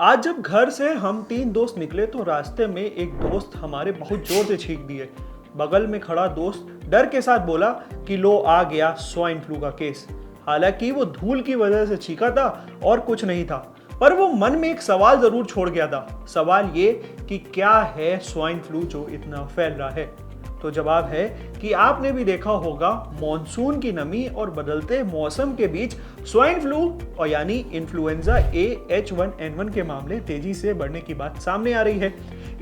आज जब घर से हम तीन दोस्त निकले तो रास्ते में एक दोस्त हमारे बहुत जोर से छींक दिए। बगल में खड़ा दोस्त डर के साथ बोला कि लो आ गया स्वाइन फ्लू का केस। हालांकि वो धूल की वजह से छींका था और कुछ नहीं था, पर वो मन में एक सवाल जरूर छोड़ गया था। सवाल ये कि क्या है स्वाइन फ्लू जो इतना फैल रहा है। तो जवाब है कि आपने भी देखा होगा, मॉनसून की नमी और बदलते मौसम के बीच स्वाइन फ्लू और यानी इन्फ्लुएंजा ए H1N1 के मामले तेजी से बढ़ने की बात सामने आ रही है।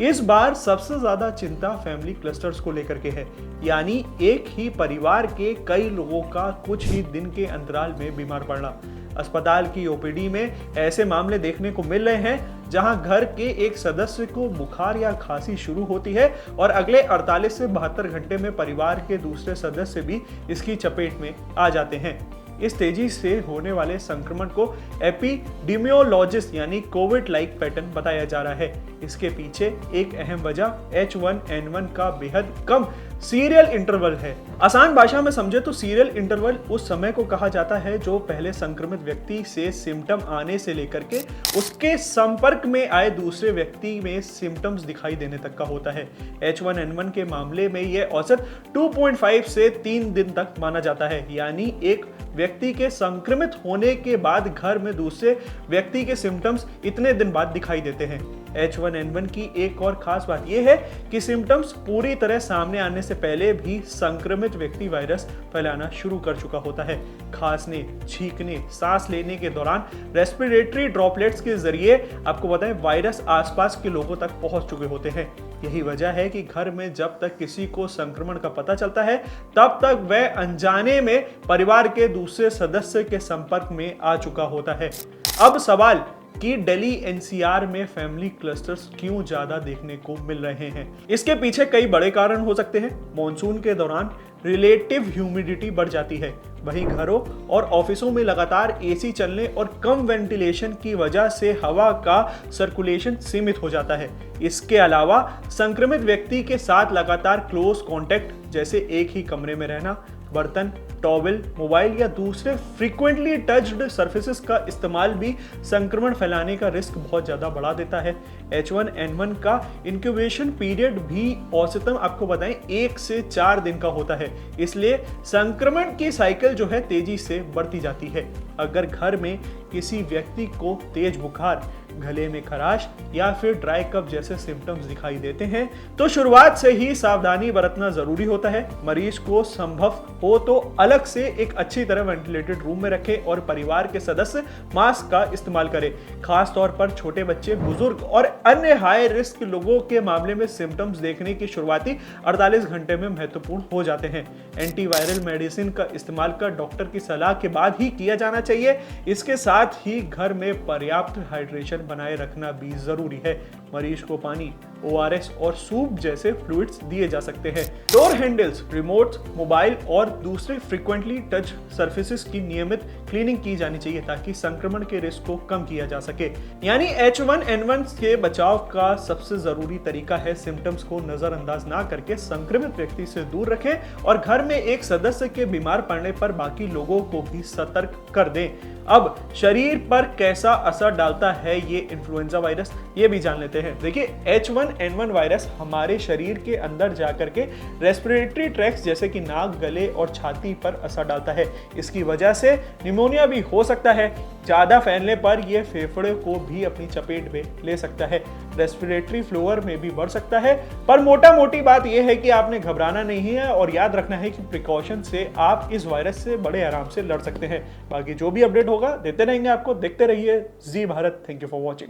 इस बार सबसे ज्यादा चिंता फैमिली क्लस्टर्स को लेकर के है, यानी एक ही परिवार के कई लोगों का कुछ ही दिन के अंतराल में बीमार पड़ना। अस्पताल की ओपीडी में ऐसे मामले देखने को मिल रहे हैं जहां घर के एक सदस्य को बुखार या खांसी शुरू होती है और अगले 48 से 72 घंटे में परिवार के दूसरे सदस्य भी इसकी चपेट में आ जाते हैं। इस तेजी से होने वाले संक्रमण को एपिडेमियोलॉजिस्ट यानी कोविड लाइक पैटर्न बताया जा रहा है। इसके पीछे एक अहम वजह H1N1 का बेहद कम सीरियल इंटरवल है। आसान भाषा में समझे तो सीरियल इंटरवल उस समय को कहा जाता है जो पहले संक्रमित व्यक्ति से सिम्टम आने से लेकर के उसके संपर्क में आए दूसरे व्यक्ति में सिम्टम्स दिखाई देने तक का होता है। H1N1 के मामले में यह औसत 2.5 से 3 दिन तक माना जाता है, यानी एक व्यक्ति के संक्रमित होने के बाद घर में दूसरे व्यक्ति के सिम्टम्स इतने दिन बाद दिखाई देते हैं। H1N1 की एक और खास बात यह है कि सिम्टम्स पूरी तरह सामने आने से पहले भी संक्रमित व्यक्ति वायरस फैलाना शुरू कर चुका होता है। खांसने, छींकने, सांस लेने के दौरान रेस्पिरेटरी ड्रॉपलेट्स के जरिए आपको बताएं वायरस आसपास के लोगों तक पहुंच चुके होते हैं। यही वजह है कि घर में जब तक किसी को संक्रमण का पता चलता है तब तक वह अनजाने में परिवार के दूसरे सदस्य के संपर्क में आ चुका होता है। अब सवाल कि दिल्ली NCR में फैमिली क्लस्टर्स क्यों ज्यादा देखने को मिल रहे हैं। इसके पीछे कई बड़े कारण हो सकते हैं। मॉनसून के दौरान रिलेटिव ह्यूमिडिटी बढ़ जाती है, वहीं घरों और ऑफिसों में लगातार AC चलने और कम वेंटिलेशन की वजह से हवा का सर्कुलेशन सीमित हो जाता है। इसके अलावा संक्रमित व्यक्ति के साथ लगातार क्लोज कांटेक्ट जैसे एक ही कमरे में रहना, बर्तन, टॉवल, मोबाइल या दूसरे फ्रीक्वेंटली टच्ड सर्फेसेस का इस्तेमाल भी संक्रमण फैलाने का रिस्क बहुत ज्यादा बढ़ा देता है। H1N1 का इंक्यूबेशन पीरियड भी औसतन आपको बताएं 1 से 4 दिन का होता है, इसलिए संक्रमण की साइकिल जो है तेजी से बढ़ती जाती है। अगर घर में किसी व्यक्ति को तेज बुखार, गले में खराश या फिर ड्राई कफ जैसे सिम्टम्स दिखाई देते हैं तो शुरुआत से ही सावधानी बरतना जरूरी होता है। मरीज को संभव हो तो अलग से एक अच्छी तरह वेंटिलेटेड रूम में रखें और परिवार के सदस्य मास्क का इस्तेमाल करें। खास तौर पर छोटे बच्चे, बुजुर्ग और अन्य हाई रिस्क लोगों के मामले में सिम्टम्स देखने की शुरुआती 48 घंटे में महत्वपूर्ण हो जाते हैं। एंटीवायरल मेडिसिन का इस्तेमाल कर डॉक्टर की सलाह के बाद ही किया जाना चाहिए। इसके साथ ही घर में पर्याप्त हाइड्रेशन बनाए रखना भी जरूरी है। मरीज को पानी, ORS और सूप जैसे फ्लूइड्स दिए जा सकते हैं। डोर हैंडल्स, रिमोट, मोबाइल और दूसरे फ्रीक्वेंटली टच सर्फेसेस की नियमित क्लीनिंग की जानी चाहिए ताकि संक्रमण के रिस्क को कम किया जा सके। यानी H1N1 के बचाव का सबसे जरूरी तरीका है सिम्टम्स को नजरअंदाज ना करके संक्रमित व्यक्ति से दूर रखें और घर में एक सदस्य के बीमार पड़ने पर बाकी लोगों को भी सतर्क कर दें। अब शरीर पर कैसा असर डालता है ये इन्फ्लुएंजा वायरस, ये भी जान लेते हैं। देखिए, H1N1 वायरस हमारे शरीर के अंदर जाकर के रेस्पिरेटरी ट्रैक्ट जैसे कि नाक, गले और छाती पर असर डालता है। इसकी वजह से निमोनिया भी हो सकता है। ज्यादा फैलने पर यह फेफड़े को भी अपनी चपेट में ले सकता है, रेस्पिरेटरी फ्लोअर में भी बढ़ सकता है। पर मोटा मोटी बात यह है कि आपने घबराना नहीं है और याद रखना है कि प्रिकॉशन से आप इस वायरस से बड़े आराम से लड़ सकते हैं। बाकी जो भी अपडेट होगा देते रहेंगे आपको। देखते रहिए Zee Bharat. Thank you for watching.